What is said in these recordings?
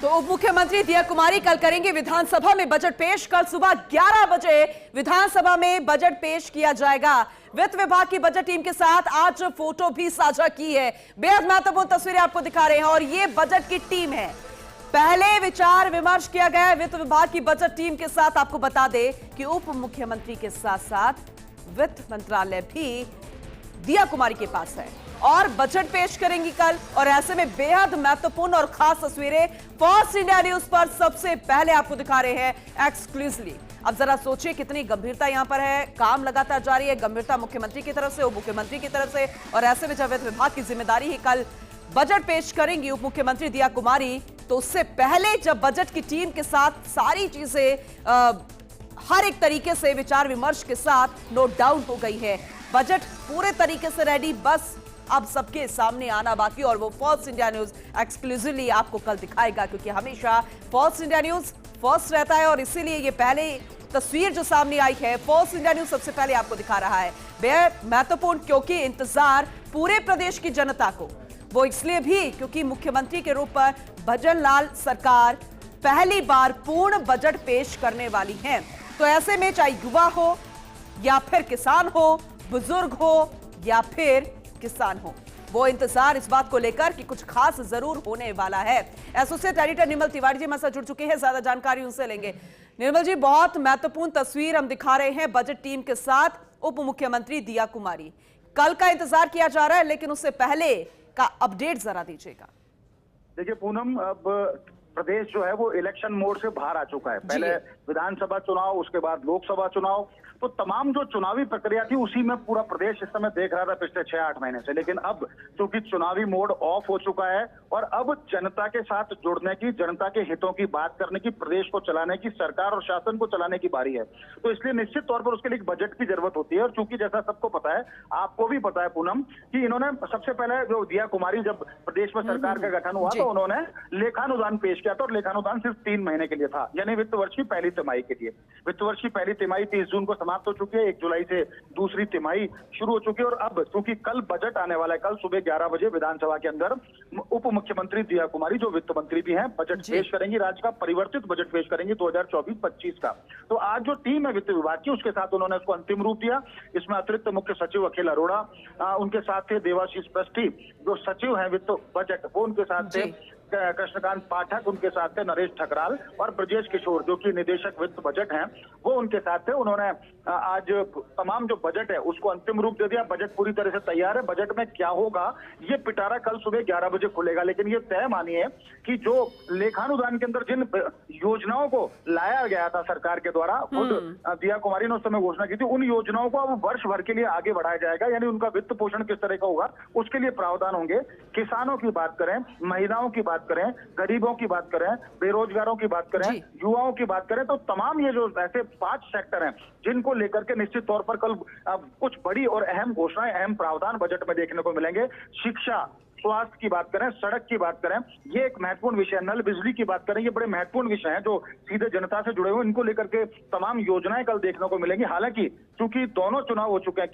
तो उप मुख्यमंत्री दिया कुमारी कल करेंगे विधानसभा में बजट पेश। कल सुबह 11 बजे विधानसभा में बजट पेश किया जाएगा। वित्त विभाग की बजट टीम के साथ आज फोटो भी साझा की है। बेहद महत्वपूर्ण तस्वीरें आपको दिखा रहे हैं और ये बजट की टीम है। पहले विचार विमर्श किया गया है वित्त विभाग की बजट टीम के साथ। आपको बता दें कि उप मुख्यमंत्री के साथ साथ वित्त मंत्रालय भी दिया कुमारी के पास है और बजट पेश करेंगी कल। और ऐसे में बेहद महत्वपूर्ण और खास तस्वीरें फर्स्ट इंडिया न्यूज पर सबसे पहले आपको दिखा रहे हैं एक्सक्लूसिवली। अब जरा सोचिए कितनी गंभीरता यहां पर है। काम लगातार जारी है, गंभीरता मुख्यमंत्री की तरफ से, उप मुख्यमंत्री की तरफ से। और ऐसे में जब वित्त विभाग की जिम्मेदारी ही कल बजट पेश करेंगी उप मुख्यमंत्री दिया कुमारी, तो उससे पहले जब बजट की टीम के साथ सारी चीजें हर एक तरीके से विचार विमर्श के साथ नोट डाउन हो गई है, बजट पूरे तरीके से रेडी, बस अब सबके सामने आना बाकी। और वो फर्स्ट इंडिया न्यूज एक्सक्लूसिवली आपको कल दिखाएगा, क्योंकि हमेशा फर्स्ट इंडिया न्यूज फर्स्ट रहता है और इसीलिए ये पहले तस्वीर जो सामने आई है फर्स्ट इंडिया न्यूज सबसे पहले आपको दिखा रहा है। बेहद महत्वपूर्ण, क्योंकि इंतजार पूरे प्रदेश की जनता को, वो इसलिए भी क्योंकि मुख्यमंत्री के रूप पर भजनलाल सरकार पहली बार पूर्ण बजट पेश करने वाली है। तो ऐसे में चाहे युवा हो या फिर किसान हो, बुजुर्ग हो या फिर किसान हो, वो इंतजार इस बात को लेकर कि कुछ खास जरूर होने वाला है। एसोसिएट एडिटर निर्मल तिवारी जी हमारे साथ जुड़ चुके हैं, ज्यादा जानकारी उनसे लेंगे। निर्मल जी, बहुत महत्वपूर्ण तस्वीर हम दिखा रहे हैं बजट टीम के साथ उप मुख्यमंत्री दिया कुमारी। कल का इंतजार किया जा रहा है, लेकिन उससे पहले का अपडेट जरा दीजिएगा। देखिए पूनम, अब प्रदेश जो है वो इलेक्शन मोड से बाहर आ चुका है। पहले विधानसभा चुनाव, उसके बाद लोकसभा चुनाव, तो तमाम जो चुनावी प्रक्रिया थी उसी में पूरा प्रदेश इस समय देख रहा था पिछले 6-8 महीने से। लेकिन अब चूंकि चुनावी मोड ऑफ हो चुका है और अब जनता के साथ जुड़ने की, जनता के हितों की बात करने की, प्रदेश को चलाने की, सरकार और शासन को चलाने की बारी है। तो इसलिए निश्चित तौर पर उसके लिए एक बजट की जरूरत होती है। और चूंकि जैसा सबको पता है, आपको भी पता है पूनम, कि इन्होंने सबसे पहले जो दिया कुमारी जब प्रदेश में सरकार का गठन हुआ तो उन्होंने लेखानुदान पेश किया था। और लेखानुदान सिर्फ 3 महीने के लिए था, यानी वित्त वर्ष की पहली तिमाही के लिए। वित्त वर्ष की पहली तिमाही 30 जून को समाप्त हो चुकी है, 1 जुलाई से दूसरी तिमाही शुरू हो चुकी है। और अब क्योंकि कल बजट आने वाला है, कल सुबह 11 बजे विधानसभा के अंदर उप मुख्यमंत्री दिया कुमारी, जो वित्त मंत्री भी हैं, बजट पेश करेंगी। राज्य का परिवर्तित बजट पेश करेंगी 2024-25 का। तो आज जो टीम है वित्त विभाग की, उसके साथ उन्होंने उसको अंतिम रूप दिया। इसमें अतिरिक्त मुख्य सचिव अखिल अरोड़ा, उनके साथ थे देवाशीष पृष्टि जो सचिव हैं वित्त बजट, वो उनके साथ थे कृष्णकांत पाठक, उनके साथ थे नरेश ठकराल, और ब्रजेश किशोर जो कि निदेशक वित्त बजट हैं, वो उनके साथ थे। उन्होंने आज तमाम जो बजट है उसको अंतिम रूप दे दिया। बजट पूरी तरह से तैयार है। बजट में क्या होगा ये पिटारा कल सुबह 11 बजे खुलेगा। लेकिन ये तय मानिए कि जो लेखानुदान के अंदर जिन योजनाओं को लाया गया था सरकार के द्वारा, खुद दिया कुमारी ने उस समय घोषणा की थी, उन योजनाओं को अब वर्ष भर के लिए आगे बढ़ाया जाएगा। यानी उनका वित्त पोषण किस तरह का होगा उसके लिए प्रावधान होंगे। किसानों की बात करें, महिलाओं की बात करें, गरीबों की बात करें, बेरोजगारों की बात करें, युवाओं की बात करें, तो तमाम ये जो ऐसे 5 सेक्टर हैं जिनको लेकर के निश्चित तौर पर कल कुछ बड़ी और अहम घोषणाएं, अहम प्रावधान बजट में देखने को मिलेंगे। शिक्षा, स्वास्थ्य की बात करें, सड़क की बात करें, ये एक महत्वपूर्ण विषय है। नल बिजली की बात करें, ये बड़े महत्वपूर्ण विषय हैं जो सीधे जनता से जुड़े हुए, इनको लेकर के तमाम योजनाएं कल देखने को मिलेंगी। हालांकि चूंकि दोनों चुनाव हो चुके हैं,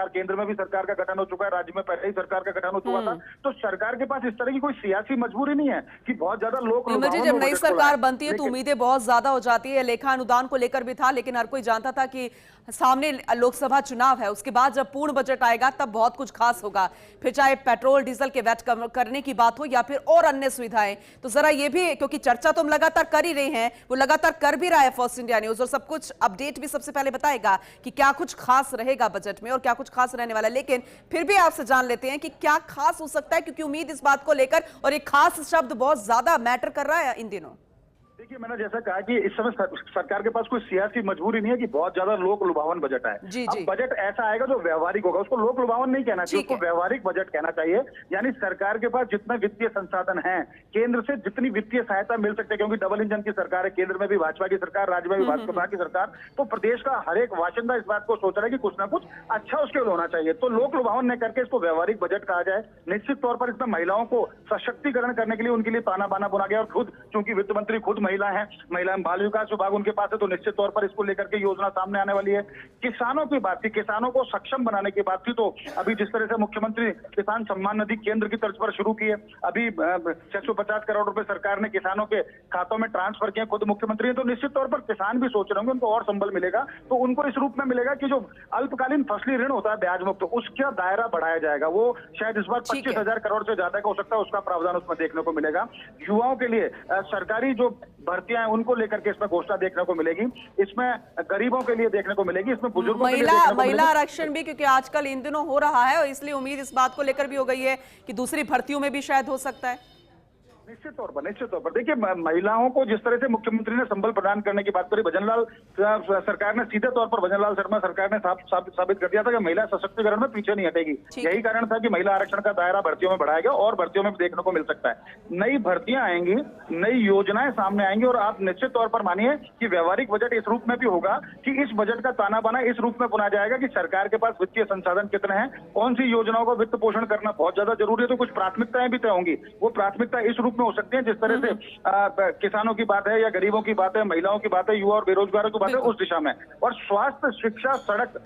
केंद्र में भी सरकार का गठन हो चुका है, राज्य में पहले ही सरकार का गठन हो चुका था, तो सरकार के पास इस तरह की कोई सियासी मजबूरी नहीं है कि बहुत ज्यादा लोग। जब नई सरकार बनती है तो उम्मीदें बहुत ज्यादा हो जाती है। लेखा अनुदान को लेकर भी था, लेकिन हर कोई जानता था कि सामने लोकसभा चुनाव है, उसके बाद जब पूर्ण बजट आएगा तब बहुत कुछ खास होगा। फिर चाहे पेट्रोल डीजल के वैट करने की बात हो या फिर और अन्य सुविधाएं, तो जरा ये भी, क्योंकि चर्चा तो हम लगातार कर ही रहे हैं, वो लगातार कर भी रहा है फर्स्ट इंडिया न्यूज, और सब कुछ अपडेट भी सबसे पहले बताएगा कि क्या कुछ खास रहेगा बजट में और क्या कुछ खास रहने वाला है। लेकिन फिर भी आपसे जान लेते हैं कि क्या खास हो सकता है, क्योंकि उम्मीद इस बात को लेकर, और एक खास शब्द बहुत ज्यादा मैटर कर रहा है इन दिनों। देखिए, मैंने जैसा कहा कि इस समय सरकार के पास कोई सियासी मजबूरी नहीं है कि बहुत ज्यादा लोक लुभावन बजट आए। अब बजट ऐसा आएगा जो व्यवहारिक होगा, उसको लोक लुभावन नहीं कहना चाहिए, उसको व्यवहारिक बजट कहना चाहिए। यानी सरकार के पास जितने वित्तीय संसाधन हैं, केंद्र से जितनी वित्तीय सहायता मिल सकती है, क्योंकि डबल इंजन की सरकार है, केंद्र में भी भाजपा की सरकार, राज्य में भी भाजपा की सरकार, तो प्रदेश का हर एक वाशिंदा इस बात को सोच रहा है कि कुछ ना कुछ अच्छा उसके लिए होना चाहिए। तो लोक लुभावन न करके इसको व्यवहारिक बजट कहा जाए। निश्चित तौर पर इसमें महिलाओं को सशक्तिकरण करने के लिए उनके लिए ताना बाना बुना गया। और खुद चूंकि वित्त मंत्री खुद महिला है, महिला एवं बाल विकास विभाग उनके पास है, तो निश्चित तौर पर इसको लेकर के योजना सामने आने वाली है। किसानों की बात थी, किसानों को सक्षम बनाने की बात थी, तो अभी जिस तरह से मुख्यमंत्री किसान सम्मान निधि केंद्र की तर्ज पर शुरू की है, अभी 650 करोड़ रुपए सरकार ने किसानों के खातों में ट्रांसफर किए, खुद मुख्यमंत्री हैं, तो निश्चित तौर पर किसान भी सोच रहे होंगे उनको और संबल मिलेगा, तो उनको इस रूप में मिलेगा कि जो अल्पकालीन फसली ऋण होता है ब्याज मुक्त, उसका दायरा बढ़ाया जाएगा। वो शायद इस बार 25,000 करोड़ से ज्यादा का हो सकता है, उसका प्रावधान उसमें देखने को मिलेगा। युवाओं के लिए सरकारी जो भर्तियां हैं उनको लेकर के इसमें घोषणा देखने को मिलेगी, इसमें गरीबों के लिए देखने को मिलेगी, इसमें बुजुर्गों के लिए देखने को महिला मिलेगी। आरक्षण भी, क्योंकि आजकल इन दिनों हो रहा है और इसलिए उम्मीद इस बात को लेकर भी हो गई है कि दूसरी भर्तियों में भी शायद हो सकता है। निश्चित तौर पर देखिए, महिलाओं को जिस तरह से मुख्यमंत्री ने संबल प्रदान करने की बात करी, भजनलाल सरकार ने सीधे तौर पर, भजनलाल शर्मा सरकार ने साबित कर दिया था कि महिला सशक्तिकरण में पीछे नहीं हटेगी। यही कारण था कि महिला आरक्षण का दायरा भर्तियों में बढ़ाया गया और भर्तियों में भी देखने को मिल सकता है। नई भर्तियां आएंगी, नई योजनाएं सामने आएंगी और आप निश्चित तौर पर मानिए कि व्यवहारिक बजट इस रूप में भी होगा कि इस बजट का ताना बाना इस रूप में बुना जाएगा कि सरकार के पास वित्तीय संसाधन कितने हैं, कौन सी योजनाओं का वित्त पोषण करना बहुत ज्यादा जरूरी है, तो कुछ प्राथमिकताएं भी तय होंगी। वो प्राथमिकता इस रूप में हो सकती है जिस तरह से किसानों की बात है या गरीबों की बात है, महिलाओं की बात है, युवा और बेरोजगारों की बात है, उस दिशा में। और स्वास्थ्य, शिक्षा, सड़क,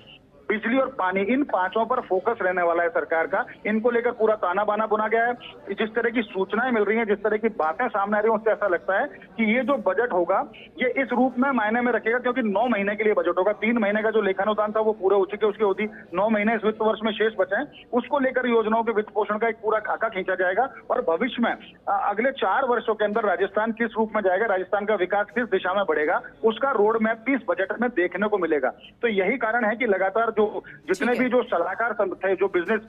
बिजली और पानी, इन पांचों पर फोकस रहने वाला है सरकार का। इनको लेकर पूरा ताना बाना बुना गया है। जिस तरह की सूचनाएं मिल रही हैं, जिस तरह की बातें सामने आ रही हैं, उससे ऐसा लगता है कि ये जो बजट होगा ये इस रूप में मायने में रखेगा, क्योंकि 9 महीने के लिए बजट होगा। 3 महीने का जो लेखानुदान था वो पूरे हो चुके, उसकी होती 9 महीने इस वित्त वर्ष में शेष बचे हैं, उसको लेकर योजनाओं के वित्त पोषण का एक पूरा खाका खींचा जाएगा। और भविष्य में अगले 4 वर्षों के अंदर राजस्थान किस रूप में जाएगा, राजस्थान का विकास किस दिशा में बढ़ेगा, उसका रोड मैप भी इस बजट में देखने को मिलेगा। तो यही कारण है कि लगातार जो जितने भी जो सलाहकार थे, जो बिजनेस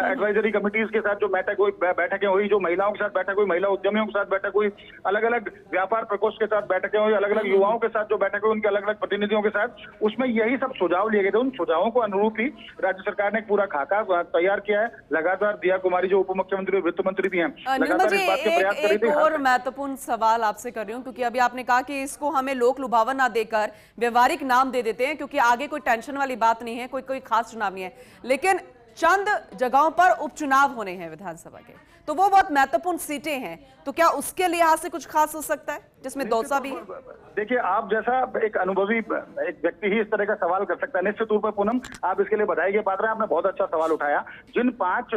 एडवाइजरी कमिटीज के साथ जो बैठकें हुई, जो महिलाओं के साथ बैठक हुई, महिला उद्यमियों के साथ बैठक हुई, अलग अलग व्यापार प्रकोष्ठ के साथ बैठकें हुई, अलग अलग युवाओं के साथ जो बैठक हुई, उनके अलग अलग प्रतिनिधियों के साथ, उसमें यही सब सुझाव लिए गए थे। उन सुझावों को अनुरूप ही राज्य सरकार ने एक पूरा खाका तैयार किया है। लगातार दिया कुमारी जो उप मुख्यमंत्री और वित्त मंत्री भी हैं, लगातार इस बात के प्रयास कर रही थी। और महत्वपूर्ण सवाल आपसे कर रही हूँ, क्योंकि अभी आपने कहा कि इसको हमें लोक लुभावन ना देकर व्यवहारिक नाम दे देते हैं, क्योंकि आगे कोई टेंशन वाली बात नहीं है, कोई खास चुनाव नहीं है, लेकिन चंद जगहों पर उपचुनाव होने हैं विधानसभा के, तो वो बहुत महत्वपूर्ण सीटें हैं, तो क्या उसके लिहाज से कुछ खास हो सकता है जिसमें दौसा भी है? देखिए, आप जैसा एक अनुभवी एक व्यक्ति ही इस तरह का सवाल कर सकता है। निश्चित रूप में पूनम, आप इसके लिए बधाई के पात्र हैं, आपने बहुत अच्छा सवाल उठाया। जिन 5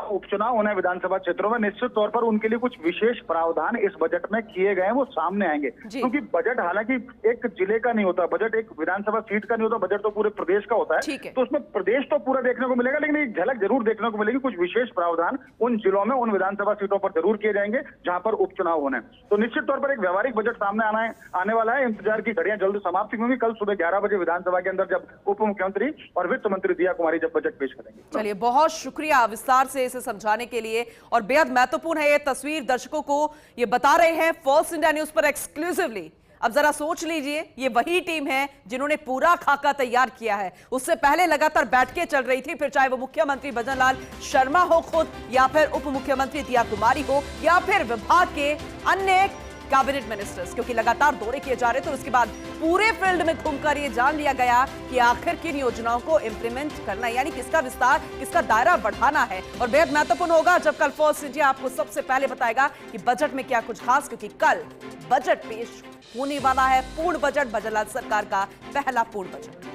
उपचुनाव होने विधानसभा क्षेत्रों में, निश्चित तौर पर उनके लिए कुछ विशेष प्रावधान इस बजट में किए गए हैं, वो सामने आएंगे। क्योंकि बजट हालांकि एक जिले का नहीं होता, बजट एक विधानसभा सीट का नहीं होता, बजट तो पूरे प्रदेश का होता है। तो उसमें प्रदेश तो पूरा देखने को मिलेगा, लेकिन एक झलक जरूर देखने को मिलेगी। कुछ विशेष प्रावधान उन जिलों में, उन विधानसभा सीटों पर जरूर किए जाएंगे जहां पर उपचुनाव होने। तो निश्चित तौर पर एक व्यवहारिक बजट सामने आने वाला है। इंतजार की घड़ियां जल्द समाप्त होंगी। कल सुबह 11 बजे विधानसभा के अंदर जब उप मुख्यमंत्री और वित्त मंत्री दिया कुमारी जब बजट पेश करेंगे। चलिए, बहुत शुक्रिया विस्तार से इसे समझाने के लिए, और बेहद महत्वपूर्ण है ये तस्वीर, दर्शकों को ये बता रहे हैं फर्स्ट इंडिया न्यूज पर एक्सक्लूसिवली। अब जरा सोच लीजिए, ये वही टीम है जिन्होंने पूरा खाका तैयार किया है। उससे पहले लगातार बैठकें चल रही थी, फिर चाहे वो मुख्यमंत्री भजनलाल शर्मा हो खुद, या फिर उप मुख्यमंत्री दिया कुमारी हो, या फिर विभाग के अन्य कैबिनेट मिनिस्टर्स, क्योंकि लगातार दौरे किए जा रहे थे। और उसके बाद पूरे फील्ड में घूमकर ये जान लिया गया कि आखिर किन योजनाओं को इंप्लीमेंट करना है, यानी किसका विस्तार, किसका दायरा बढ़ाना है। और बेहद महत्वपूर्ण होगा जब कल फर्स्ट इंडिया आपको सबसे पहले बताएगा कि बजट में क्या कुछ खास, क्योंकि कल बजट पेश होने वाला है, पूर्ण बजट, भजनलाल सरकार का पहला पूर्ण बजट।